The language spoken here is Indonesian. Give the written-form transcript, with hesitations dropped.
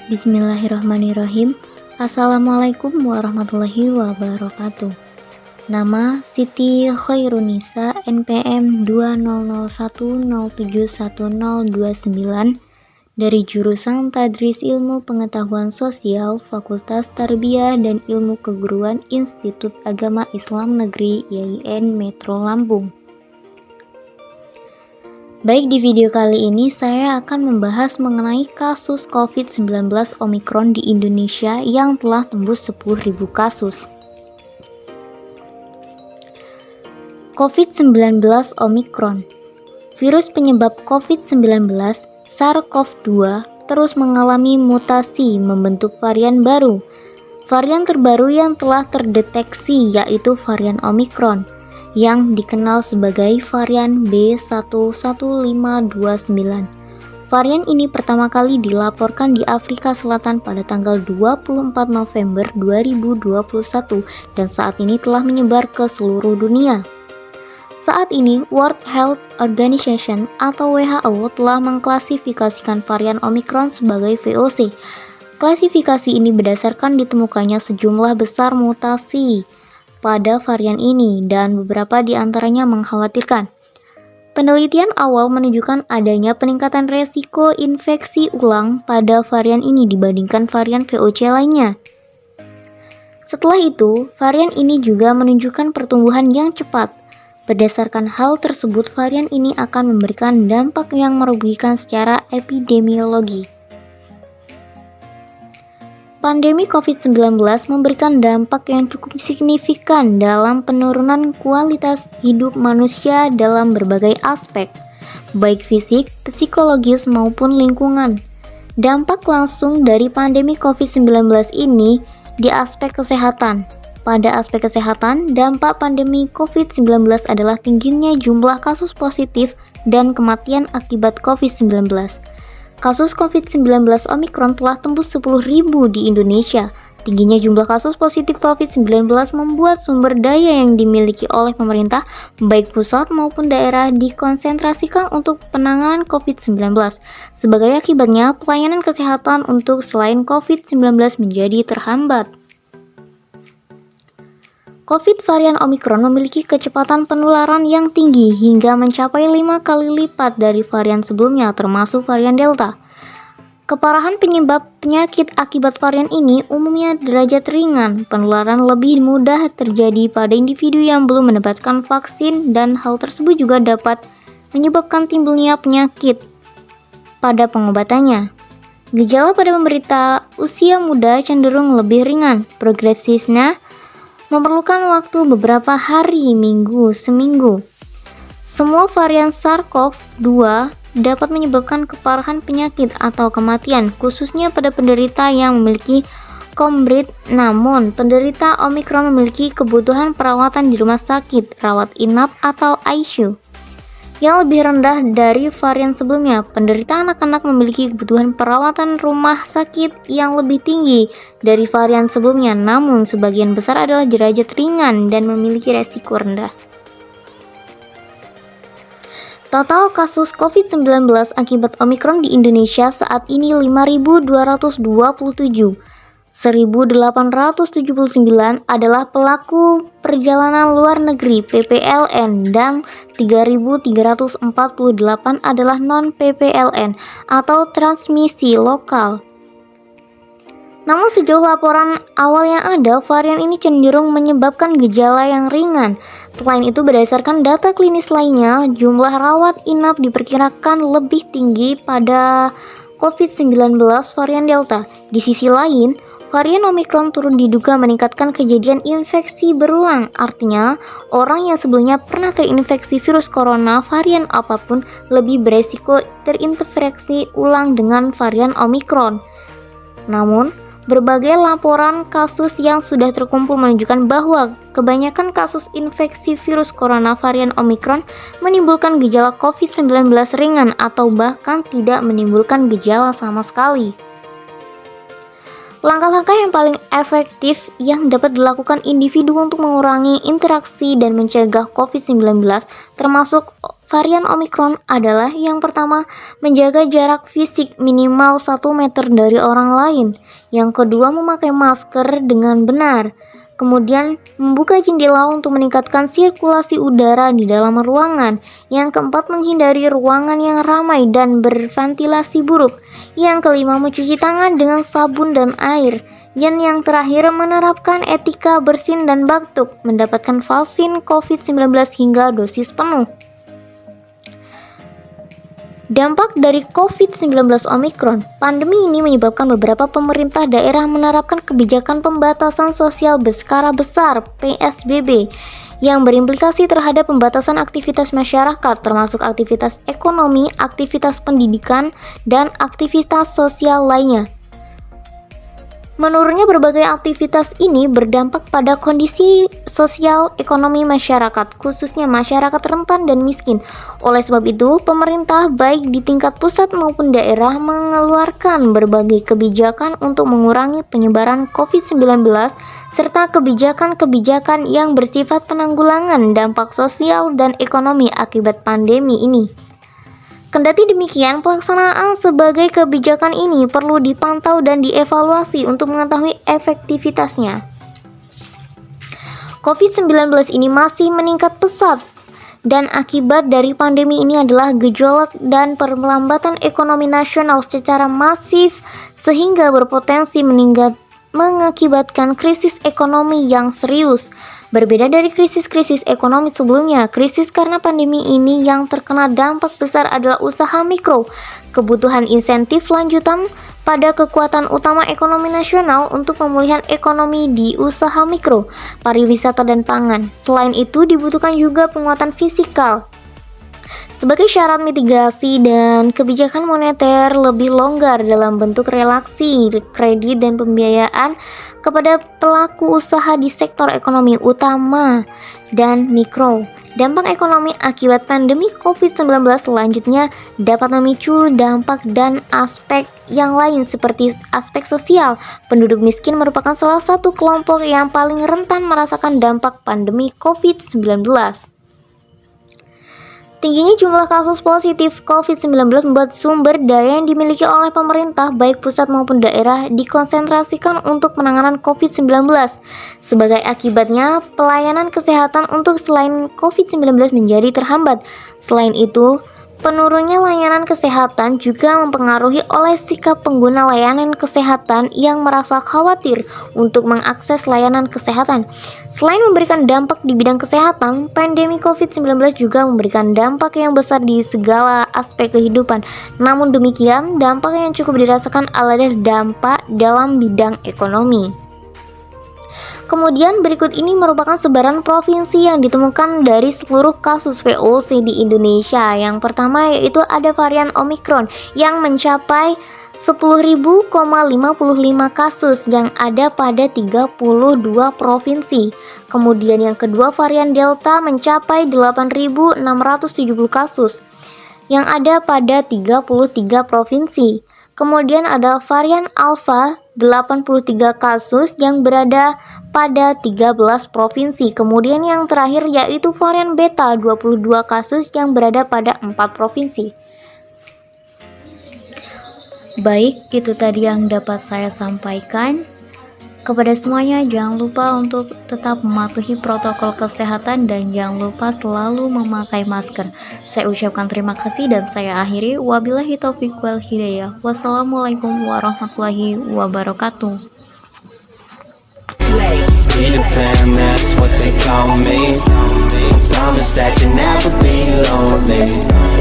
Bismillahirrahmanirrahim. Assalamualaikum warahmatullahi wabarakatuh. Nama Siti Khairunisa, NPM 2001071029 dari jurusan Tadris Ilmu Pengetahuan Sosial Fakultas Tarbiyah dan Ilmu Keguruan Institut Agama Islam Negeri IAIN Metro Lampung. Baik, di video kali ini saya akan membahas mengenai kasus COVID-19 Omikron di Indonesia yang telah tembus 10.000 kasus. COVID-19 Omikron. Virus penyebab COVID-19 SARS-CoV-2 terus mengalami mutasi membentuk varian baru. Varian terbaru yang telah terdeteksi yaitu varian Omikron, yang dikenal sebagai varian B11529. Varian ini pertama kali dilaporkan di Afrika Selatan pada tanggal 24 November 2021 dan saat ini telah menyebar ke seluruh dunia. Saat ini, World Health Organization atau WHO telah mengklasifikasikan varian Omikron sebagai VOC. Klasifikasi ini berdasarkan ditemukannya sejumlah besar mutasi pada varian ini dan beberapa di antaranya mengkhawatirkan. Penelitian awal menunjukkan adanya peningkatan resiko infeksi ulang pada varian ini dibandingkan varian VOC lainnya. Setelah itu, varian ini juga menunjukkan pertumbuhan yang cepat. Berdasarkan hal tersebut, varian ini akan memberikan dampak yang merugikan secara epidemiologi. Pandemi COVID-19 memberikan dampak yang cukup signifikan dalam penurunan kualitas hidup manusia dalam berbagai aspek, baik fisik, psikologis, maupun lingkungan. Dampak langsung dari pandemi COVID-19 ini di aspek kesehatan. Pada aspek kesehatan, dampak pandemi COVID-19 adalah tingginya jumlah kasus positif dan kematian akibat COVID-19. Kasus COVID-19 Omikron telah tembus 10.000 di Indonesia. Tingginya jumlah kasus positif COVID-19 membuat sumber daya yang dimiliki oleh pemerintah, baik pusat maupun daerah, dikonsentrasikan untuk penanganan COVID-19. Sebagai akibatnya, pelayanan kesehatan untuk selain COVID-19 menjadi terhambat. COVID varian Omikron memiliki kecepatan penularan yang tinggi hingga mencapai 5 kali lipat dari varian sebelumnya, termasuk varian Delta. Keparahan penyebab penyakit akibat varian ini umumnya derajat ringan. Penularan lebih mudah terjadi pada individu yang belum mendapatkan vaksin dan hal tersebut juga dapat menyebabkan timbulnya penyakit pada pengobatannya. Gejala pada penderita usia muda cenderung lebih ringan. Progresifnya memerlukan waktu beberapa hari, seminggu. Semua varian SARS-CoV-2 dapat menyebabkan keparahan penyakit atau kematian, khususnya pada penderita yang memiliki comorbid. Namun, penderita Omikron memiliki kebutuhan perawatan di rumah sakit, rawat inap atau ICU yang lebih rendah dari varian sebelumnya. Penderita anak-anak memiliki kebutuhan perawatan rumah sakit yang lebih tinggi dari varian sebelumnya, namun sebagian besar adalah derajat ringan dan memiliki resiko rendah. Total kasus COVID-19 akibat Omikron di Indonesia saat ini 5.227. 1.879 adalah pelaku perjalanan luar negeri (PPLN) dan 3.348 adalah non-PPLN atau transmisi lokal. Namun sejauh laporan awal yang ada, varian ini cenderung menyebabkan gejala yang ringan. Selain itu, berdasarkan data klinis lainnya, jumlah rawat inap diperkirakan lebih tinggi pada COVID-19 varian Delta. Di sisi lain, varian Omikron turut diduga meningkatkan kejadian infeksi berulang. Artinya, orang yang sebelumnya pernah terinfeksi virus corona varian apapun lebih beresiko terinfeksi ulang dengan varian Omikron. Namun, berbagai laporan kasus yang sudah terkumpul menunjukkan bahwa kebanyakan kasus infeksi virus corona varian Omikron menimbulkan gejala COVID-19 ringan atau bahkan tidak menimbulkan gejala sama sekali. Langkah-langkah yang paling efektif yang dapat dilakukan individu untuk mengurangi interaksi dan mencegah COVID-19 termasuk varian Omicron adalah yang pertama, menjaga jarak fisik minimal 1 meter dari orang lain. Yang kedua, memakai masker dengan benar. Kemudian, membuka jendela untuk meningkatkan sirkulasi udara di dalam ruangan. Yang keempat, menghindari ruangan yang ramai dan berventilasi buruk. Yang kelima, mencuci tangan dengan sabun dan air. Dan yang terakhir, menerapkan etika bersin dan batuk, mendapatkan vaksin COVID-19 hingga dosis penuh. Dampak dari COVID-19 Omicron, pandemi ini menyebabkan beberapa pemerintah daerah menerapkan kebijakan pembatasan sosial berskala besar (PSBB) yang berimplikasi terhadap pembatasan aktivitas masyarakat termasuk aktivitas ekonomi, aktivitas pendidikan, dan aktivitas sosial lainnya. Menurutnya berbagai aktivitas ini berdampak pada kondisi sosial ekonomi masyarakat, khususnya masyarakat rentan dan miskin. Oleh sebab itu, pemerintah baik di tingkat pusat maupun daerah mengeluarkan berbagai kebijakan untuk mengurangi penyebaran COVID-19 serta kebijakan-kebijakan yang bersifat penanggulangan dampak sosial dan ekonomi akibat pandemi ini. Kendati demikian, pelaksanaan sebagai kebijakan ini perlu dipantau dan dievaluasi untuk mengetahui efektivitasnya. COVID-19 ini masih meningkat pesat dan akibat dari pandemi ini adalah gejolak dan perlambatan ekonomi nasional secara masif sehingga berpotensi mengakibatkan krisis ekonomi yang serius. Berbeda dari krisis-krisis ekonomi sebelumnya, krisis karena pandemi ini yang terkena dampak besar adalah usaha mikro. Kebutuhan insentif lanjutan pada kekuatan utama ekonomi nasional untuk pemulihan ekonomi di usaha mikro, pariwisata dan pangan. Selain itu dibutuhkan juga penguatan fiskal sebagai syarat mitigasi dan kebijakan moneter lebih longgar dalam bentuk relaksi kredit dan pembiayaan kepada pelaku usaha di sektor ekonomi utama dan mikro. Dampak ekonomi akibat pandemi COVID-19 selanjutnya dapat memicu dampak dan aspek yang lain seperti aspek sosial. Penduduk miskin merupakan salah satu kelompok yang paling rentan merasakan dampak pandemi COVID-19. Tingginya jumlah kasus positif COVID-19 membuat sumber daya yang dimiliki oleh pemerintah baik pusat maupun daerah dikonsentrasikan untuk penanganan COVID-19. Sebagai akibatnya, pelayanan kesehatan untuk selain COVID-19 menjadi terhambat. Selain itu, penurunnya layanan kesehatan juga mempengaruhi oleh sikap pengguna layanan kesehatan yang merasa khawatir untuk mengakses layanan kesehatan. Selain memberikan dampak di bidang kesehatan, pandemi COVID-19 juga memberikan dampak yang besar di segala aspek kehidupan. Namun demikian, dampak yang cukup dirasakan adalah dampak dalam bidang ekonomi. Kemudian berikut ini merupakan sebaran provinsi yang ditemukan dari seluruh kasus VOC di Indonesia. Yang pertama yaitu ada varian Omicron yang mencapai 10.055 kasus yang ada pada 32 provinsi. Kemudian yang kedua varian Delta mencapai 8.670 kasus yang ada pada 33 provinsi. Kemudian ada varian Alpha 83 kasus yang berada pada 13 provinsi. Kemudian yang terakhir yaitu varian Beta 22 kasus yang berada pada 4 provinsi. Baik, itu tadi yang dapat saya sampaikan. Kepada semuanya, jangan lupa untuk tetap mematuhi protokol kesehatan dan jangan lupa selalu memakai masker. Saya ucapkan terima kasih dan saya akhiri. Wabillahi taufiq wal hidayah. Wassalamualaikum warahmatullahi wabarakatuh. Peter Pan, that's what they call me. Promise that you'll never be lonely.